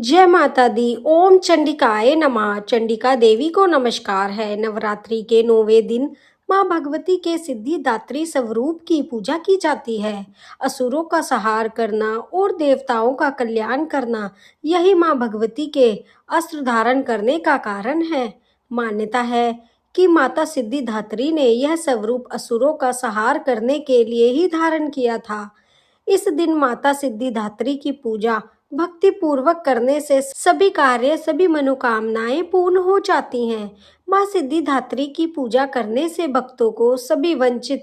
जय माता दी। ओम चंडिकाय नमः। चंडिका देवी को नमस्कार है। नवरात्रि के 9वें दिन माँ भगवती के सिद्धिदात्री स्वरूप की पूजा की जाती है। असुरों का संहार करना और देवताओं का कल्याण करना, यही माँ भगवती के अस्त्र धारण करने का कारण है। मान्यता है कि माता सिद्धिदात्री ने यह स्वरूप असुरों का संहार करने के लिए ही धारण किया था। इस दिन माता सिद्धिदात्री की पूजा भक्ति पूर्वक करने से सभी कार्य, सभी मनोकामनाएं पूर्ण हो जाती हैं। माँ सिद्धिदात्री की पूजा करने से भक्तों को सभी वंचित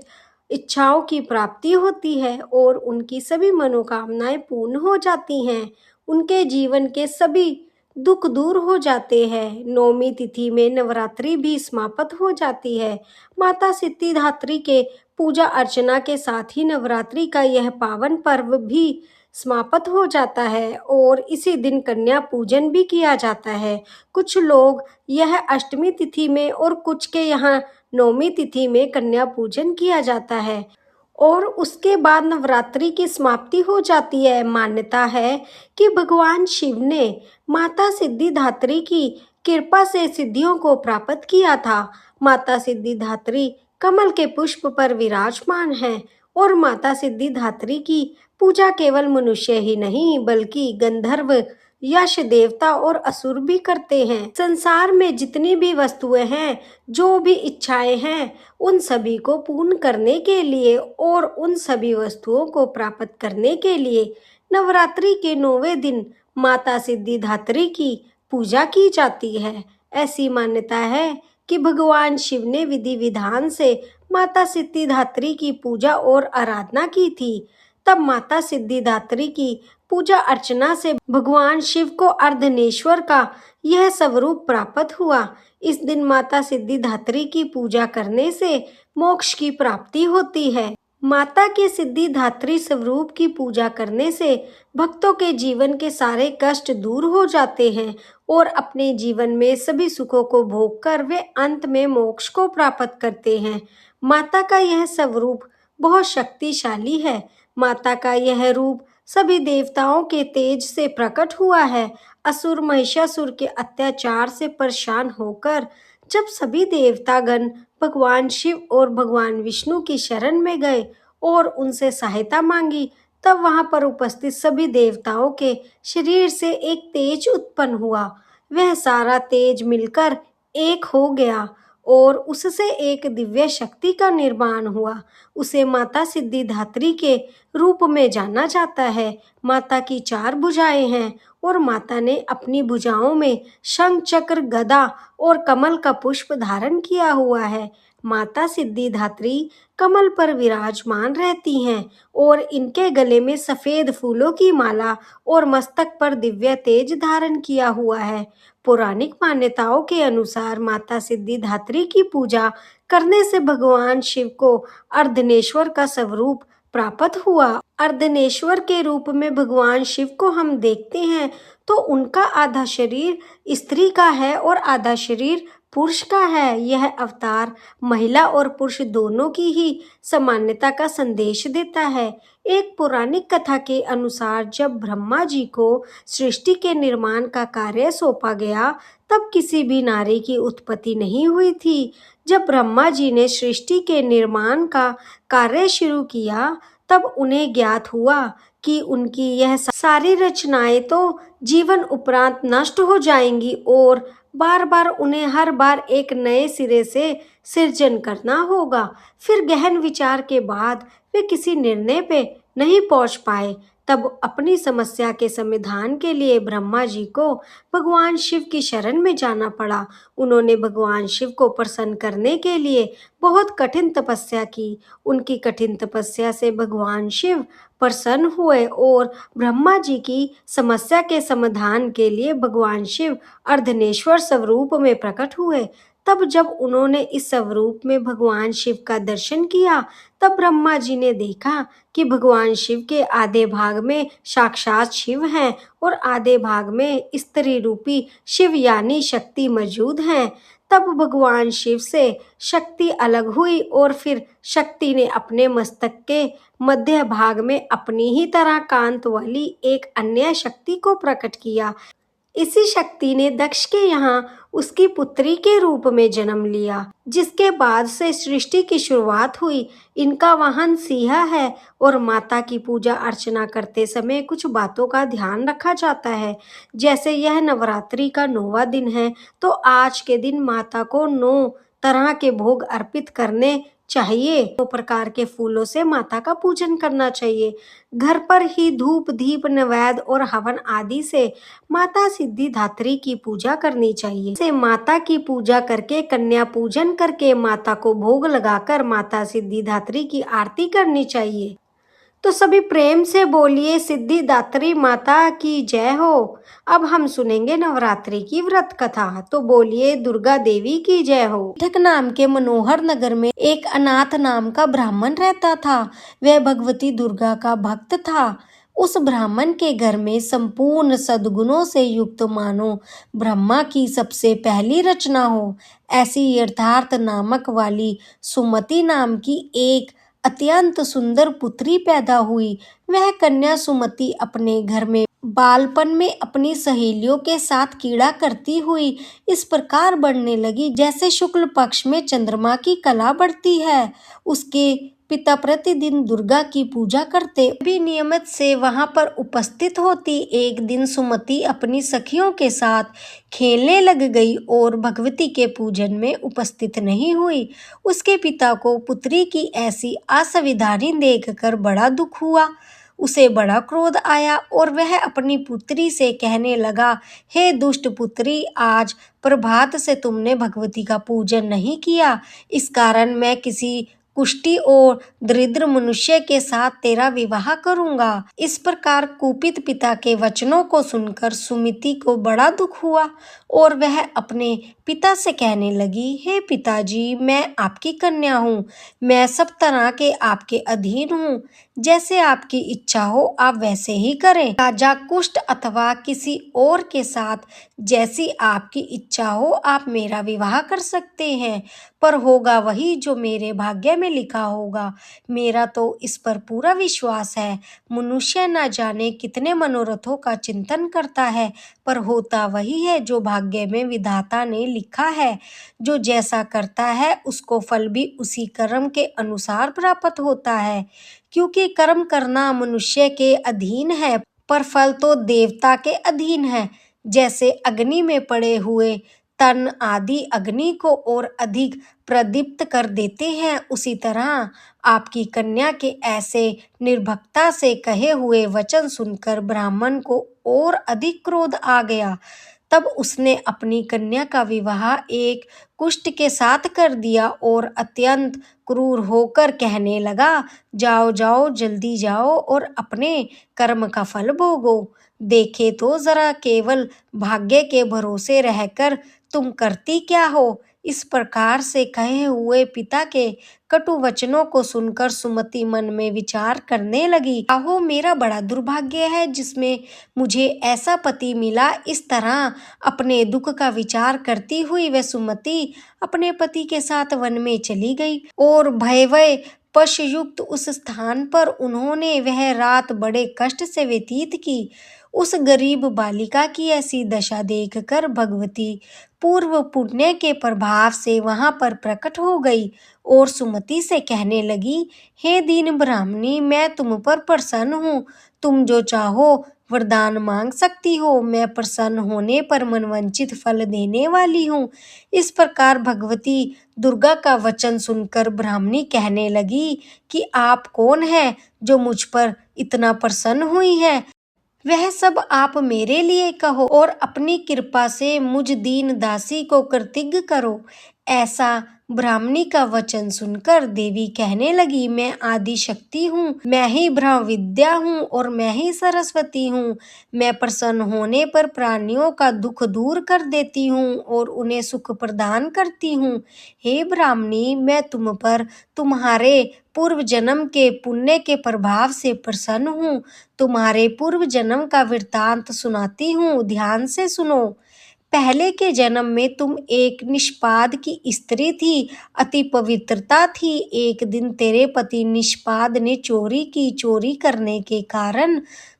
इच्छाओं की प्राप्ति होती है और उनकी सभी मनोकामनाएं पूर्ण हो जाती हैं। उनके जीवन के सभी दुख दूर हो जाते हैं। नौमी तिथि में नवरात्रि भी समाप्त हो जाती है। माता सिद्धिदात्री के पूजा अर्चना के साथ ही नवरात्रि का यह पावन पर्व भी समाप्त हो जाता है और इसी दिन कन्या पूजन भी किया जाता है। कुछ लोग यह अष्टमी तिथि में और कुछ के यहाँ नौमी तिथि में कन्या पूजन किया जाता है और उसके बाद नवरात्रि की समाप्ति हो जाती है। मान्यता है कि भगवान शिव ने माता सिद्धिदात्री की कृपा से सिद्धियों को प्राप्त किया था। माता सिद्धिदात्री कमल के पुष्प पर विराजमान है और माता सिद्धिदात्री की पूजा केवल मनुष्य ही नहीं बल्कि गंधर्व, यक्ष, देवता और असुर भी करते हैं। संसार में जितनी भी वस्तुएं हैं, जो भी इच्छाएं हैं, उन सभी को पूर्ण करने के लिए और उन सभी वस्तुओं को प्राप्त करने के लिए नवरात्रि के 9वें दिन माता सिद्धिदात्री की पूजा की जाती है। ऐसी मान्यता है कि भगवान शिव ने विधि विधान से माता सिद्धिदात्री की पूजा और आराधना की थी। तब माता सिद्धिदात्री की पूजा अर्चना से भगवान शिव को अर्धनेश्वर का यह स्वरूप प्राप्त हुआ। इस दिन माता सिद्धिदात्री की पूजा करने से मोक्ष की प्राप्ति होती है। माता के सिद्धिदात्री स्वरूप की पूजा करने से भक्तों के जीवन के सारे कष्ट दूर हो जाते हैं और अपने जीवन में सभी सुखों को भोगकर वे अंत में मोक्ष को प्राप्त करते हैं। माता का यह स्वरूप बहुत शक्तिशाली है। माता का यह रूप सभी देवताओं के तेज से प्रकट हुआ है। असुर महिषासुर के अत्याचार से परेशान होकर जब सभी देवतागण भगवान शिव और भगवान विष्णु की शरण में गए और उनसे सहायता मांगी, तब वहां पर उपस्थित सभी देवताओं के शरीर से एक तेज उत्पन्न हुआ। वह सारा तेज मिलकर एक हो गया और उससे एक दिव्य शक्ति का निर्माण हुआ। उसे माता सिद्धिदात्री के रूप में जाना जाता है। माता की 4 भुजाएं हैं और माता ने अपनी भुजाओं में शंख, चक्र, गदा और कमल का पुष्प धारण किया हुआ है। माता सिद्धिदात्री कमल पर विराजमान रहती हैं और इनके गले में सफेद फूलों की माला और मस्तक पर दिव्य तेज धारण किया हुआ है। पौराणिक मान्यताओं के अनुसार माता सिद्धिदात्री की पूजा करने से भगवान शिव को अर्धनेश्वर का स्वरूप प्राप्त हुआ। अर्धनेश्वर के रूप में भगवान शिव को हम देखते हैं तो उनका आधा शरीर स्त्री का है और आधा शरीर पुरुष का है। यह अवतार महिला और पुरुष दोनों की ही समानता का संदेश देता है। एक पौराणिक कथा के अनुसार जब ब्रह्मा जी को सृष्टि के निर्माण का कार्य सौंपा गया, तब किसी भी नारी की उत्पत्ति नहीं हुई थी। जब ब्रह्मा जी ने सृष्टि के निर्माण का कार्य शुरू किया, तब उन्हें ज्ञात हुआ कि उनकी यह सारी रचनाएं तो जीवन उपरांत नष्ट हो जाएंगी और बार बार उन्हें हर बार एक नए सिरे से सृजन करना होगा। फिर गहन विचार के बाद वे किसी निर्णय पे नहीं पहुंच पाए। तब अपनी समस्या के समाधान के लिए ब्रह्मा जी को भगवान शिव की शरण में जाना पड़ा। उन्होंने भगवान शिव को प्रसन्न करने के लिए बहुत कठिन तपस्या की। उनकी कठिन तपस्या से भगवान शिव प्रसन्न हुए और ब्रह्मा जी की समस्या के समाधान के लिए भगवान शिव अर्धनेश्वर स्वरूप में प्रकट हुए। तब जब उन्होंने इस स्वरूप में भगवान शिव का दर्शन किया, तब ब्रह्मा जी ने देखा कि भगवान शिव के आधे भाग में साक्षात शिव हैं और आधे भाग में स्त्री रूपी शिव यानी शक्ति मौजूद हैं। तब भगवान शिव से शक्ति अलग हुई और फिर शक्ति ने अपने मस्तक के मध्य भाग में अपनी ही तरह कांत वाली एक अन्य शक्ति को प्रकट किया। इसी शक्ति ने दक्ष के यहाँ उसकी पुत्री के रूप में जन्म लिया, जिसके बाद से सृष्टि की शुरुआत हुई। इनका वाहन सिंह है और माता की पूजा अर्चना करते समय कुछ बातों का ध्यान रखा जाता है। जैसे यह नवरात्रि का 9वां दिन है, तो आज के दिन माता को 9 तरह के भोग अर्पित करने चाहिए। 9 प्रकार के फूलों से माता का पूजन करना चाहिए। घर पर ही धूप दीप नैवेद्य और हवन आदि से माता सिद्धिदात्री की पूजा करनी चाहिए। से माता की पूजा करके कन्या पूजन करके माता को भोग लगाकर माता सिद्धिदात्री की आरती करनी चाहिए। तो सभी प्रेम से बोलिए सिद्धिदात्री माता की जय हो। अब हम सुनेंगे नवरात्रि की व्रत कथा। तो बोलिए दुर्गा देवी की जय हो। बैठक नाम के मनोहर नगर में एक अनाथ नाम का ब्राह्मण रहता था। वह भगवती दुर्गा का भक्त था। उस ब्राह्मण के घर में संपूर्ण सद्गुणों से युक्त मानो ब्रह्मा की सबसे पहली रचना हो, ऐसी यथार्थ नामक वाली सुमति नाम की एक अत्यंत सुंदर पुत्री पैदा हुई। वह कन्या सुमति अपने घर में बालपन में अपनी सहेलियों के साथ कीड़ा करती हुई इस प्रकार बढ़ने लगी जैसे शुक्ल पक्ष में चंद्रमा की कला बढ़ती है। उसके पिता प्रतिदिन दुर्गा की पूजा करते भी नियमित से वहां पर उपस्थित होती। एक दिन सुमति अपनी सखियों के साथ खेलने लग गई और भगवती के पूजन में उपस्थित नहीं हुई। उसके पिता को पुत्री की ऐसी असंविधानी देखकर बड़ा दुख हुआ। उसे बड़ा क्रोध आया और वह अपनी पुत्री से कहने लगा, हे दुष्ट पुत्री, आज प्रभात से तुमने भगवती का पूजन नहीं किया। इस कारण मैं किसी कुष्ठी और दरिद्र मनुष्य के साथ तेरा विवाह करूंगा। इस प्रकार कुपित पिता के वचनों को सुनकर सुमति को बड़ा दुख हुआ और वह अपने पिता से कहने लगी, हे पिताजी, मैं आपकी कन्या हूँ। मैं सब तरह के आपके अधीन हूँ। जैसे आपकी इच्छा हो आप वैसे ही करें। राजा कुष्ठ अथवा किसी और के साथ जैसी आपकी इच्छा हो आप मेरा विवाह कर सकते हैं, पर होगा वही जो मेरे भाग्य में लिखा होगा। मेरा तो इस पर पूरा विश्वास है। मनुष्य न जाने कितने मनोरथों का चिंतन करता है, पर होता वही है जो भाग्य में विधाता ने लिखा है। जो जैसा करता है उसको फल भी उसी कर्म के अनुसार प्राप्त होता है, क्योंकि कर्म करना मनुष्य के अधीन है, पर फल तो देवता के अधीन है। जैसे अग्नि में पड़े हुए तन आदि अग्नि को और अधिक प्रदीप्त कर देते हैं, उसी तरह आपकी कन्या के ऐसे निर्भक्ता से कहे हुए वचन सुनकर ब्राह्मण को और अधिक क्रोध आ गया। तब उसने अपनी कन्या का विवाह एक कुष्ठ के साथ कर दिया और अत्यंत क्रूर होकर कहने लगा, जाओ जाओ जल्दी जाओ और अपने कर्म का फल भोगो। देखे तो जरा केवल भाग्य के भरोसे रहकर तुम करती क्या हो। इस प्रकार से कहे हुए पिता के कटु वचनों को सुनकर सुमति मन में विचार करने लगी, आहो मेरा बड़ा दुर्भाग्य है जिसमें मुझे ऐसा पति मिला। इस तरह अपने दुख का विचार करती हुई वह सुमति अपने पति के साथ वन में चली गई और भयवय पशयुक्त उस स्थान पर उन्होंने वह रात बड़े कष्ट से व्यतीत की। उस गरीब बालिका की ऐसी दशा देखकर भगवती पूर्व पुण्य के प्रभाव से वहां पर प्रकट हो गई और सुमति से कहने लगी, हे दीन ब्राह्मणी, मैं तुम पर प्रसन्न हूँ। तुम जो चाहो वरदान मांग सकती हो। मैं प्रसन्न होने पर मनवांछित फल देने वाली हूँ। इस प्रकार भगवती दुर्गा का वचन सुनकर ब्राह्मणी कहने लगी कि आप कौन है जो मुझ पर इतना प्रसन्न हुई है। वह सब आप मेरे लिए कहो और अपनी कृपा से मुझ दीन दासी को कृतज्ञ करो। ऐसा ब्राह्मणी का वचन सुनकर देवी कहने लगी, मैं आदि शक्ति हूँ, मैं ही ब्रह्म विद्या हूँ और मैं ही सरस्वती हूँ। मैं प्रसन्न होने पर प्राणियों का दुख दूर कर देती हूँ और उन्हें सुख प्रदान करती हूँ। हे ब्राह्मणी, मैं तुम पर तुम्हारे पूर्व जन्म के पुण्य के प्रभाव से प्रसन्न हूँ। तुम्हारे पूर्व जन्म का वृत्तांत सुनाती हूँ, ध्यान से सुनो। पहले के जन्म में तुम एक निष्पाद की स्त्री थी, अति पवित्रता थी। एक दिन तेरे पति निष्पाद ने चोरी की। चोरी करने के कारण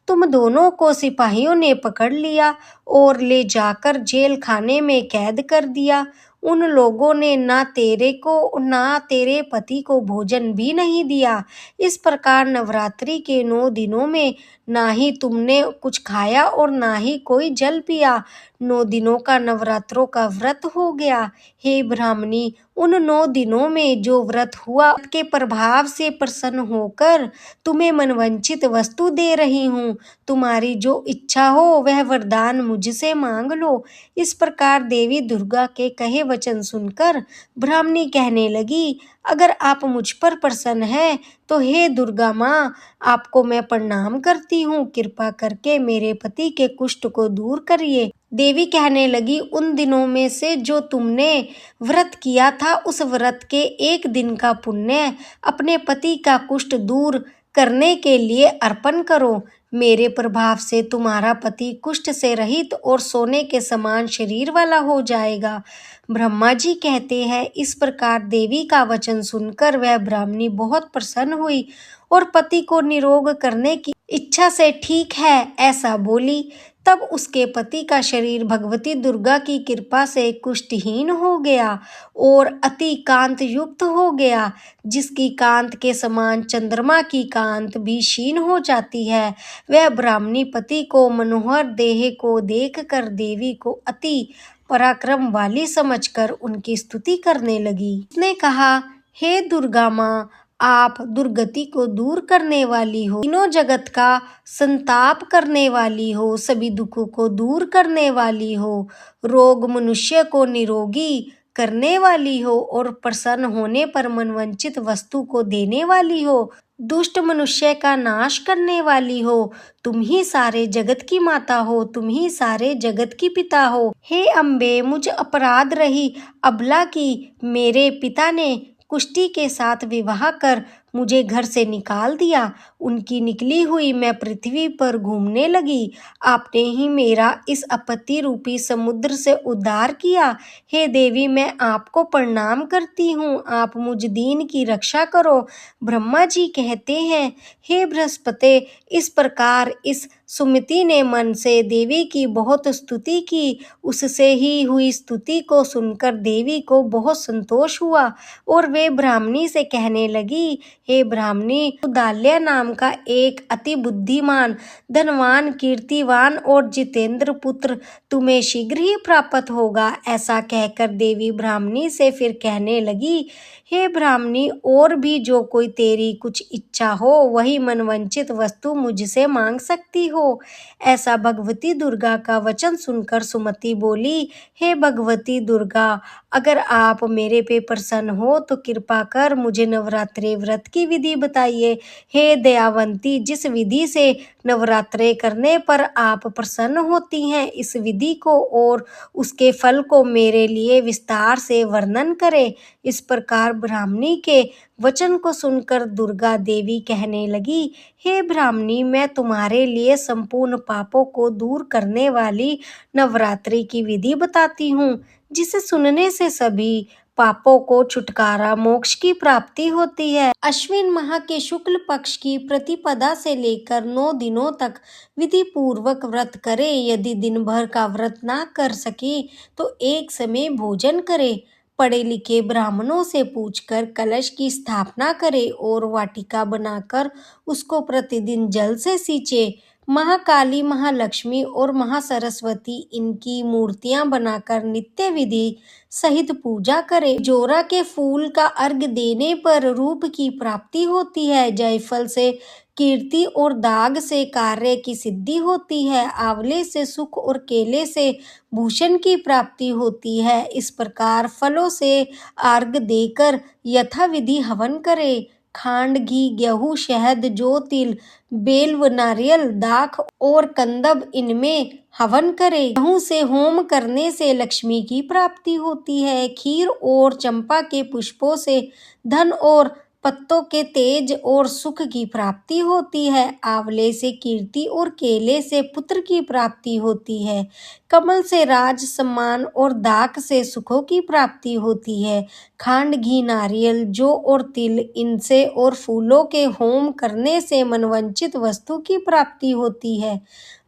तुम दोनों को सिपाहियों ने पकड़ लिया और ले जाकर जेल खाने में कैद कर दिया। उन लोगों ने ना तेरे को ना तेरे पति को भोजन भी नहीं दिया। इस प्रकार नवरात्रि के 9 दिनों में ना ही तुमने कुछ खाया और ना ही कोई जल पिया। 9 दिनों का नवरात्रों का व्रत हो गया। हे ब्राह्मणी, उन 9 दिनों में जो व्रत हुआ के प्रभाव से प्रसन्न होकर तुम्हें मनवांछित वस्तु दे रही हूँ। तुम्हारी जो इच्छा हो वह वरदान मुझसे मांग लो। इस प्रकार देवी दुर्गा के कहे वचन सुनकर ब्राह्मणी कहने लगी, अगर आप मुझ पर प्रसन्न है तो हे दुर्गा माँ, आपको मैं प्रणाम करती हूँ। कृपा करके मेरे पति के कुष्ठ को दूर करिए। देवी कहने लगी, उन दिनों में से जो तुमने व्रत किया था उस व्रत के एक दिन का पुण्य अपने पति का कुष्ठ दूर करने के लिए अर्पण करो। मेरे प्रभाव से तुम्हारा पति कुष्ठ से रहित और सोने के समान शरीर वाला हो जाएगा। ब्रह्मा जी कहते हैं, इस प्रकार देवी का वचन सुनकर वह ब्राह्मणी बहुत प्रसन्न हुई और पति को निरोग करने की इच्छा से ठीक है ऐसा बोली। तब उसके पति का शरीर भगवती दुर्गा की कृपा से कुष्ठहीन हो गया और अति कांत युक्त हो गया, जिसकी कांत के समान चंद्रमा की कांत भी क्षीण हो जाती है। वह ब्राह्मणी पति को मनोहर देह को देखकर देवी को अति पराक्रम वाली समझकर उनकी स्तुति करने लगी। उसने कहा, हे दुर्गा माँ, आप दुर्गति को दूर करने वाली हो, तीनों जगत का संताप करने वाली हो, सभी दुखों को दूर करने वाली हो, रोग मनुष्य को निरोगी करने वाली हो और प्रसन्न होने पर मनवांछित वस्तु को देने वाली हो, दुष्ट मनुष्य का नाश करने वाली हो। तुम ही सारे जगत की माता हो, तुम ही सारे जगत की पिता हो। हे अम्बे, मुझ अपराध रही अबला की मेरे पिता ने कुष्ठी के साथ विवाह कर मुझे घर से निकाल दिया। उनकी निकली हुई मैं पृथ्वी पर घूमने लगी। आपने ही मेरा इस आपत्ति रूपी समुद्र से उद्धार किया। हे देवी, मैं आपको प्रणाम करती हूँ, आप मुझ दीन की रक्षा करो। ब्रह्मा जी कहते हैं, हे बृहस्पति, इस प्रकार इस सुमति ने मन से देवी की बहुत स्तुति की। उससे ही हुई स्तुति को सुनकर देवी को बहुत संतोष हुआ और वे ब्राह्मणी से कहने लगी, हे ब्राह्मणी, उदाल्य नाम का एक अति बुद्धिमान, धनवान, कीर्तिवान और जितेंद्र पुत्र तुम्हें शीघ्र ही प्राप्त होगा। ऐसा कहकर देवी ब्राह्मणी से फिर कहने लगी, हे ब्राह्मणी, और भी जो कोई तेरी कुछ इच्छा हो वही मनवांछित वस्तु मुझसे मांग सकती हो। ऐसा भगवती दुर्गा का वचन सुनकर सुमति बोली, हे भगवती दुर्गा, अगर आप मेरे पे प्रसन्न हो तो कृपा कर मुझे नवरात्रि व्रत की विधि बताइए। हे दयावंती, जिस विधि से नवरात्रे करने पर आप प्रसन्न होती हैं, इस विधि को और उसके फल को मेरे लिए विस्तार से वर्णन करें। इस प्रकार ब्राह्मणी के वचन को सुनकर दुर्गा देवी कहने लगी, हे ब्राह्मणी, मैं तुम्हारे लिए संपूर्ण पापों को दूर करने वाली नवरात्रि की विधि बताती हूँ, जिसे सुनने से सभी पापों को छुटकारा मोक्ष की प्राप्ति होती है। अश्विन माह के शुक्ल पक्ष की प्रतिपदा से लेकर 9 दिनों तक विधि पूर्वक व्रत करे। यदि दिन भर का व्रत ना कर सके तो एक समय भोजन करे। पढ़े लिखे ब्राह्मणों से पूछकर कलश की स्थापना करे और वाटिका बनाकर उसको प्रतिदिन जल से सींचे। महाकाली, महालक्ष्मी और महासरस्वती इनकी मूर्तियां बनाकर नित्य विधि सहित पूजा करे। जोरा के फूल का अर्घ देने पर रूप की प्राप्ति होती है। जायफल से कीर्ति और दाग से कार्य की सिद्धि होती है। आंवले से सुख और केले से भूषण की प्राप्ति होती है। इस प्रकार फलों से अर्घ देकर यथाविधि हवन करे। खांड, घी, गेहूं, शहद, जौ, तिल, बेल व नारियल, दाख और कंदब इनमें हवन करे। गेहूं से होम करने से लक्ष्मी की प्राप्ति होती है। खीर और चंपा के पुष्पों से धन और पत्तों के तेज और सुख की प्राप्ति होती है। आंवले से कीर्ति और केले से पुत्र की प्राप्ति होती है। कमल से राज सम्मान और दाक से सुखों की प्राप्ति होती है। खांड, घी, नारियल, जौ और तिल, इनसे और फूलों के होम करने से मनवांछित वस्तु की प्राप्ति होती है।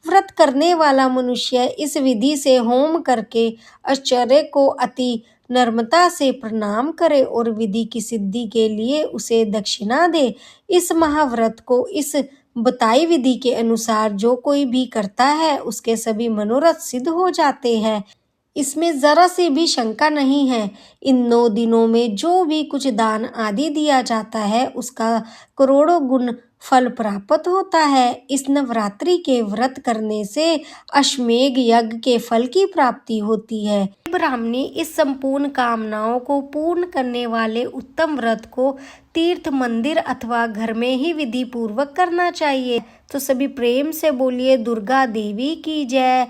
व्रत करने वाला मनुष्य इस विधि से होम करके आचार्य को अति नम्रता से प्रणाम करे और विधि की सिद्धि के लिए उसे दक्षिणा दे। इस महाव्रत को इस बताई विधि के अनुसार जो कोई भी करता है उसके सभी मनोरथ सिद्ध हो जाते हैं। इसमें जरा सी भी शंका नहीं है। इन 9 दिनों में जो भी कुछ दान आदि दिया जाता है उसका करोड़ों गुण फल प्राप्त होता है। इस नवरात्रि के व्रत करने से अश्वमेध यज्ञ के फल की प्राप्ति होती है। ब्राह्मणी इस संपूर्ण कामनाओं को पूर्ण करने वाले उत्तम व्रत को तीर्थ, मंदिर अथवा घर में ही विधि पूर्वक करना चाहिए। तो सभी प्रेम से बोलिए दुर्गा देवी की जय।